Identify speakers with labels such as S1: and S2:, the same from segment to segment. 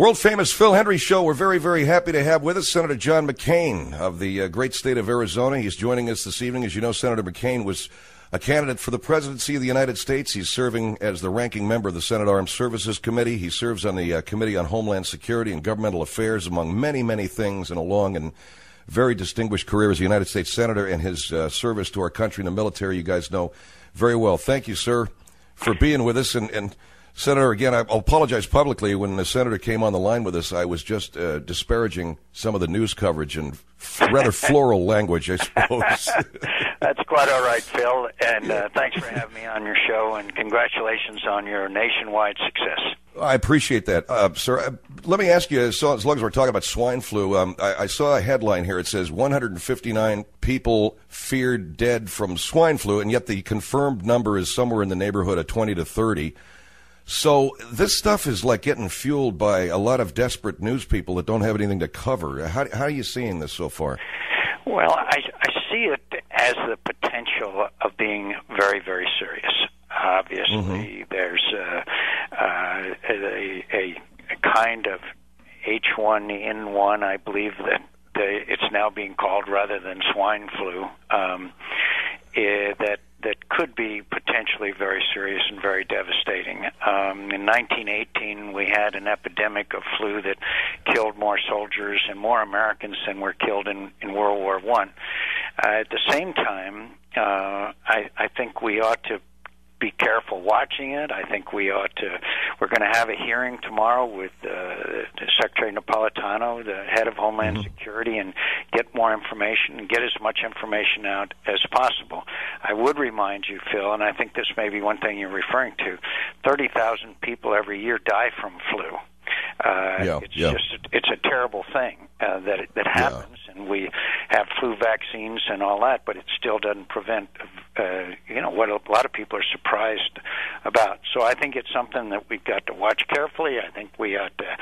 S1: World-famous Phil Hendrie show. We're very, very happy to have with us Senator John McCain of the great state of Arizona. He's joining us this evening. As you know, Senator McCain was a candidate for the presidency of the United States. He's serving as the ranking member of the Senate Armed Services Committee. He serves on the Committee on Homeland Security and Governmental Affairs, among many, many things, in a long and very distinguished career as a United States Senator, and his service to our country in the military you guys know very well. Thank you, sir, for being with us. And Senator, again, I'll apologize publicly. When the Senator came on the line with us, I was just disparaging some of the news coverage and rather floral language, I suppose.
S2: That's quite all right, Phil, and thanks for having me on your show, and congratulations on your nationwide success.
S1: I appreciate that. Sir, let me ask you, so as long as we're talking about swine flu, I saw a headline here. It says 159 people feared dead from swine flu, and yet the confirmed number is somewhere in the neighborhood of 20 to 30. So this stuff is like getting fueled by a lot of desperate news people that don't have anything to cover. How are you seeing this so far?
S2: Well, I see it as the potential of being very, very serious. Obviously, there's a kind of H1N1, I believe that it's now being called, rather than swine flu, that could be potentially very serious and very devastating. In 1918, we had an epidemic of flu that killed more soldiers and more Americans than were killed in World War I. At the same time, I think we ought to be careful watching it. I think we're going to have a hearing tomorrow with Secretary Napolitano, the head of Homeland Security, and get more information and get as much information out as possible. I would remind you, Phil, and I think this may be one thing you're referring to, 30,000 people every year die from flu. It's a terrible thing that happens, and we have flu vaccines and all that, but it still doesn't prevent what a lot of people are surprised about. So I think it's something that we've got to watch carefully. I think we ought to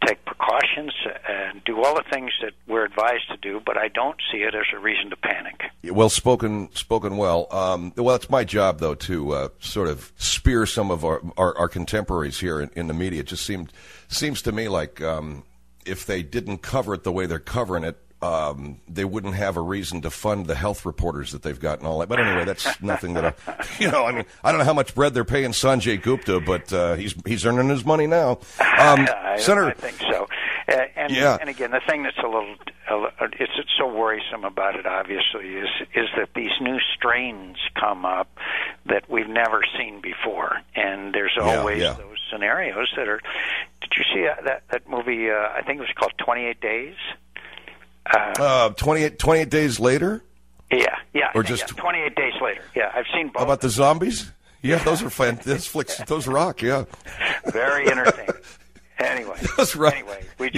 S2: take precautions and do all the things that we're advised to do, but I don't see it as a reason to panic.
S1: Well spoken well. Well, it's my job, though, to sort of spear some of our contemporaries here in the media. It just seems to me like if they didn't cover it the way they're covering it, they wouldn't have a reason to fund the health reporters that they've got and all that. But anyway, that's nothing that I don't know how much bread they're paying Sanjay Gupta, but he's earning his money now. Senator,
S2: I think so. And again, the thing that's it's so worrisome about it, obviously, is that these new strains come up that we've never seen before, and there's always those scenarios that are. Did you see that movie? I think it was called 28 Days.
S1: 28 days later?
S2: Yeah.
S1: Or just
S2: 28 days later. Yeah, I've seen both.
S1: How about the zombies? Yeah, those are fun. Those rock. Yeah,
S2: very entertaining. Anyway, we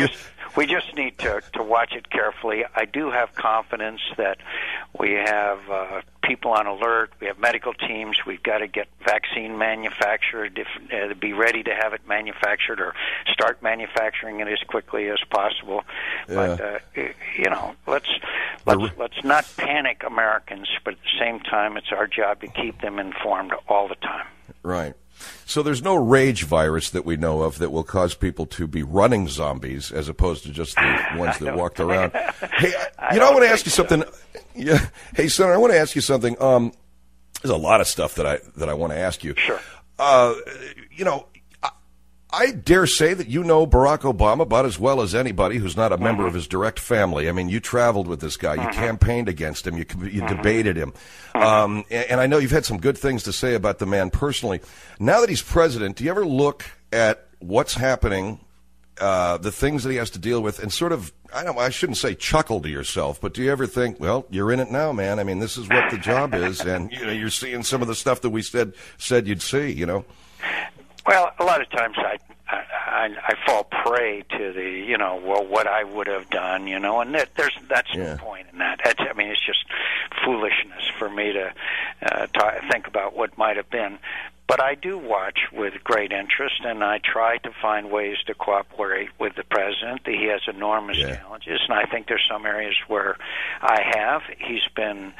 S2: just need to watch it carefully. I do have confidence that we have people on alert. We have medical teams. We've got to get vaccine manufactured, be ready to have it manufactured or start manufacturing it as quickly as possible.
S1: Yeah.
S2: But let's not panic Americans. But at the same time, it's our job to keep them informed all the time.
S1: Right. So there's no rage virus that we know of that will cause people to be running zombies as opposed to just the ones that walked around. Hey, I want to ask you something. Yeah. Hey, Senator, I want to ask you something. There's a lot of stuff that I want to ask you.
S2: Sure.
S1: I dare say that you know Barack Obama about as well as anybody who's not a member of his direct family. I mean, you traveled with this guy. You campaigned against him. You debated him. And I know you've had some good things to say about the man personally. Now that he's president, do you ever look at what's happening, the things that he has to deal with, and sort of, I shouldn't say chuckle to yourself, but do you ever think, well, you're in it now, man. I mean, this is what the job is, and you're seeing some of the stuff that we said you'd see,
S2: Well, a lot of times I fall prey to the, what I would have done, and that's the point in that. It's just foolishness for me to think about what might have been. But I do watch with great interest, and I try to find ways to cooperate with the president. He has enormous challenges, and I think there's some areas where I have. He's been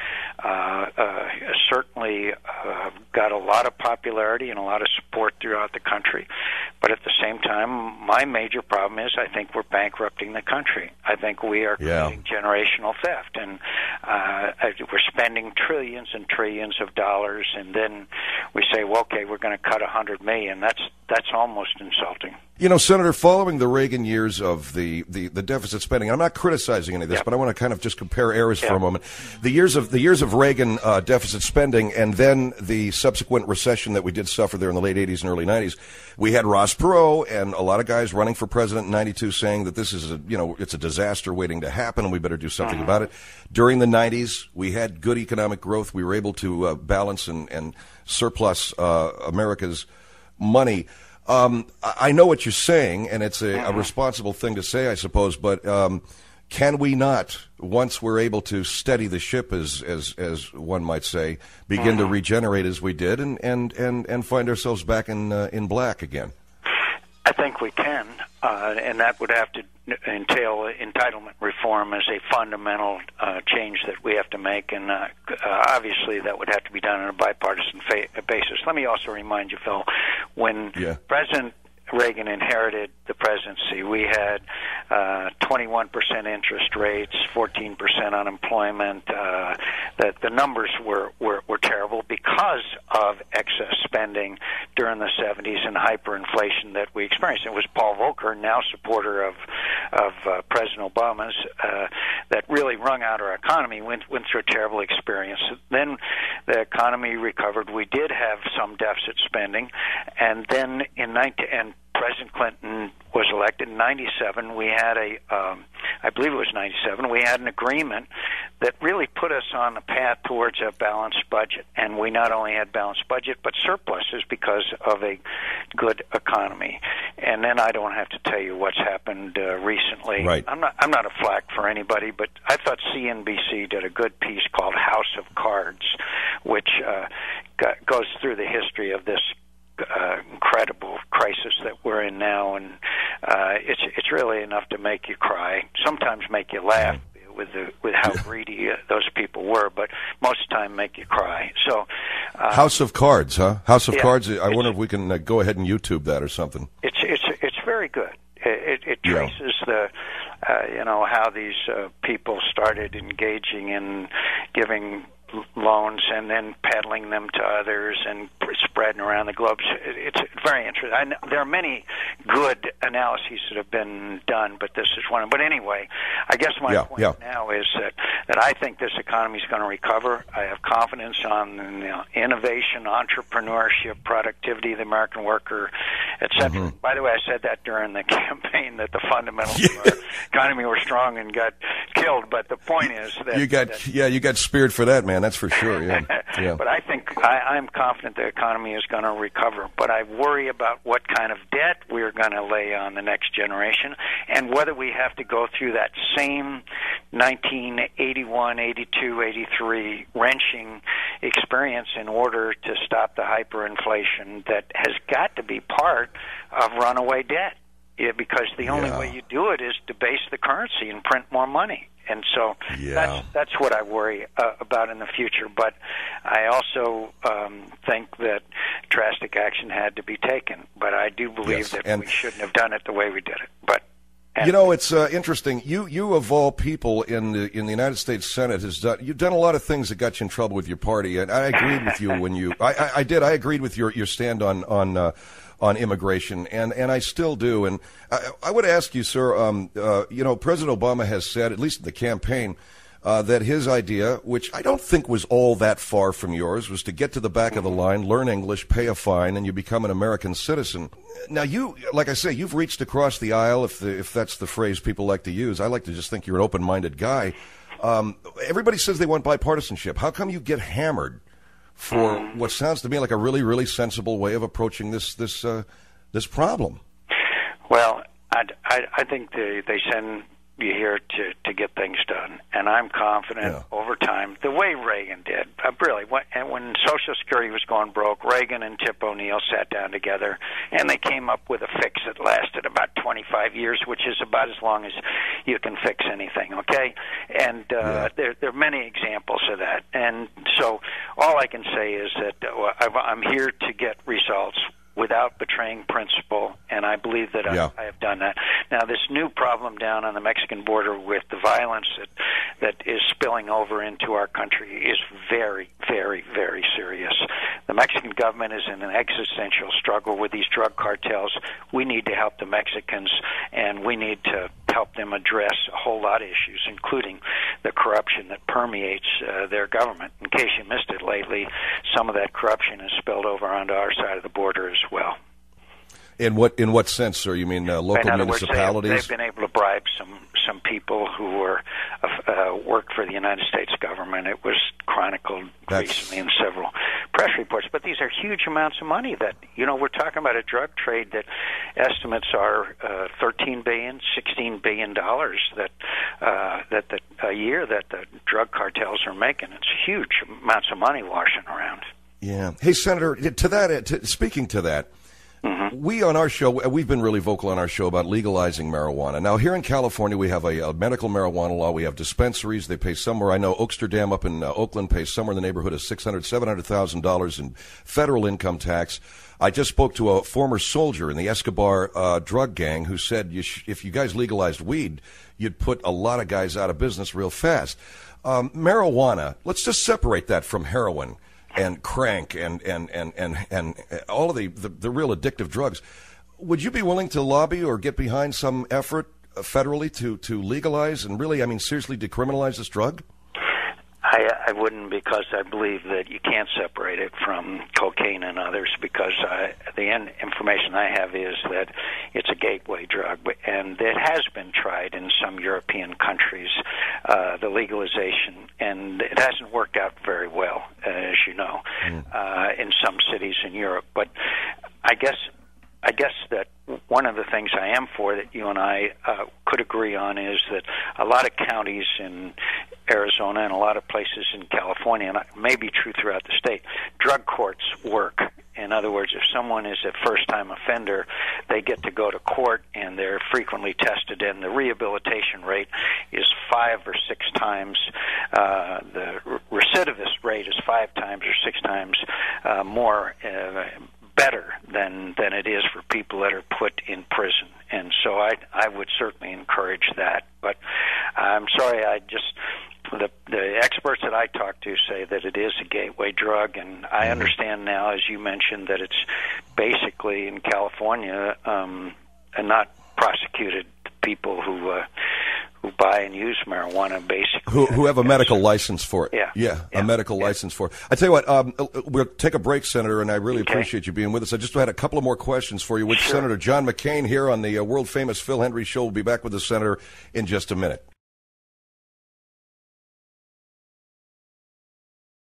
S2: certainly got a lot of popularity and a lot of support throughout the country. But at the same time, my major problem is I think we're bankrupting the country. I think we are committing generational theft, and we're spending trillions and trillions of dollars, and then we say, well, okay, we're going to cut $100 million. That's almost insulting.
S1: You know, Senator, following the Reagan years of the deficit spending, I'm not criticizing any of this, but I want to kind of just compare eras for a moment. The years of Reagan deficit spending, and then the subsequent recession that we did suffer there in the late 80s and early 90s, we had Ross Perot and a lot of guys running for president in 92 saying that this is it's a disaster waiting to happen and we better do something about it. During the 90s, we had good economic growth. We were able to balance and surplus America's money. I know what you're saying, and it's a responsible thing to say, I suppose, but can we not, once we're able to steady the ship, as one might say, begin to regenerate as we did and find ourselves back in black again?
S2: I think we can, and that would have to entail entitlement reform as a fundamental change that we have to make, and obviously that would have to be done on a bipartisan basis. Let me also remind you, Phil, when President Reagan inherited the presidency, we had 21% interest rates, 14% unemployment. That the numbers were terrible because of excess spending during the 70s and hyperinflation that we experienced. It was Paul Volcker, now supporter of President Obama's, that really wrung out our economy, went through a terrible experience. Then the economy recovered. We did have some deficit spending, and then President Clinton was elected in 97. We had I believe it was 97, we had an agreement that really put us on a path towards a balanced budget. And we not only had balanced budget, but surpluses because of a good economy. And then I don't have to tell you what's happened recently.
S1: Right.
S2: I'm not a flack for anybody, but I thought CNBC did a good piece called House of Cards, which goes through the history of this incredible crisis that we're in now, and it's really enough to make you cry. Sometimes make you laugh with how greedy those people were, but most of the time make you cry. So,
S1: House of Cards, huh? House of Cards. I wonder if we can go ahead and YouTube that or something.
S2: It's very good. It traces the how these people started engaging in giving loans and then peddling them to others and spreading around the globe. It's very interesting. There are many good analyses that have been done, but this is one of them. But anyway, I guess my point now is that I think this economy is going to recover. I have confidence on innovation, entrepreneurship, productivity of the American worker, etc. By the way, I said that during the campaign that the fundamentals of our economy were strong and got killed. But the point is that
S1: you got speared for that, man. That's for sure. Yeah.
S2: But I think I'm confident the economy is going to recover. But I worry about what kind of debt we're going to lay on the next generation, and whether we have to go through that same 1981, 82, 83 wrenching experience in order to stop the hyperinflation that has got to be part of runaway debt. Because the only way you do it is debase the currency and print more money. And so that's what I worry about in the future. But I also think that drastic action had to be taken. But I do believe that we shouldn't have done it the way we did it. But
S1: it's interesting. You of all people in the United States Senate you've done a lot of things that got you in trouble with your party. And I agreed with you when you I agreed with your stand on immigration, and I still do. And I would ask you, sir, President Obama has said, at least in the campaign, that his idea, which I don't think was all that far from yours, was to get to the back of the line, learn English, pay a fine, and you become an American citizen. Now, like I say, you've reached across the aisle, if that's the phrase people like to use. I like to just think you're an open-minded guy. Everybody says they want bipartisanship. How come you get hammered for what sounds to me like a really, really sensible way of approaching this problem?
S2: Well, I think they send you hear to get things done. And I'm confident over time, the way Reagan did, really, when Social Security was going broke, Reagan and Tip O'Neill sat down together, and they came up with a fix that lasted about 25 years, which is about as long as you can fix anything, okay? And there are many examples of that. And so all I can say is that I'm here to get results without betraying principle, and I believe that I have done that. Now, this new problem down on the Mexican border with the violence that is spilling over into our country is very, very, very serious. The Mexican government is in an existential struggle with these drug cartels. We need to help the Mexicans, and we need to help them address a whole lot of issues, including the corruption that permeates their government. In case you missed it lately, some of that corruption has spilled over onto our side of the border as well.
S1: In what sense, sir? You mean local municipalities?
S2: They've been able to bribe some people who worked for the United States government. It was chronicled recently in several press reports. But these are huge amounts of money that, we're talking about a drug trade that estimates are $13 billion, $16 billion that a year that the drug cartels are making. It's huge amounts of money washing around.
S1: Yeah. Hey, Senator, speaking to that, we on our show, we've been really vocal on our show about legalizing marijuana. Now, here in California, we have a medical marijuana law. We have dispensaries. They pay somewhere, I know Oaksterdam up in Oakland pays somewhere in the neighborhood of $600,000, $700,000 in federal income tax. I just spoke to a former soldier in the Escobar drug gang who said if you guys legalized weed, you'd put a lot of guys out of business real fast. Marijuana, let's just separate that from heroin and crank and all of the real addictive drugs. Would you be willing to lobby or get behind some effort federally to legalize and really, seriously decriminalize this drug?
S2: I wouldn't, because I believe that you can't separate it from cocaine and others, because the information I have is that it's a gateway drug, and it has been tried in some European countries, the legalization, and it hasn't worked out very well, as you know, in some cities in Europe. But I guess that one of the things I am for that you and I could agree on is that a lot of counties in Arizona and a lot of places in California, and it may be true throughout the state, drug courts work. In other words, if someone is a first-time offender, they get to go to court and they're frequently tested, and the rehabilitation rate is 5 or 6 times, the recidivist rate is 5 times or 6 times more better than it is for people that are put in prison. And so I would certainly encourage that. But I'm sorry, the experts that I talk to say that it is a gateway drug, and I understand now, as you mentioned, that it's basically in California not prosecuted people who buy and use marijuana, basically.
S1: Who have a medical license for it.
S2: Yeah.
S1: A medical license for it. I tell you what, we'll take a break, Senator, and I really appreciate you being with us. I just had a couple of more questions for you with Senator John McCain here on the world-famous Phil Hendrie Show. We'll be back with the Senator in just a minute.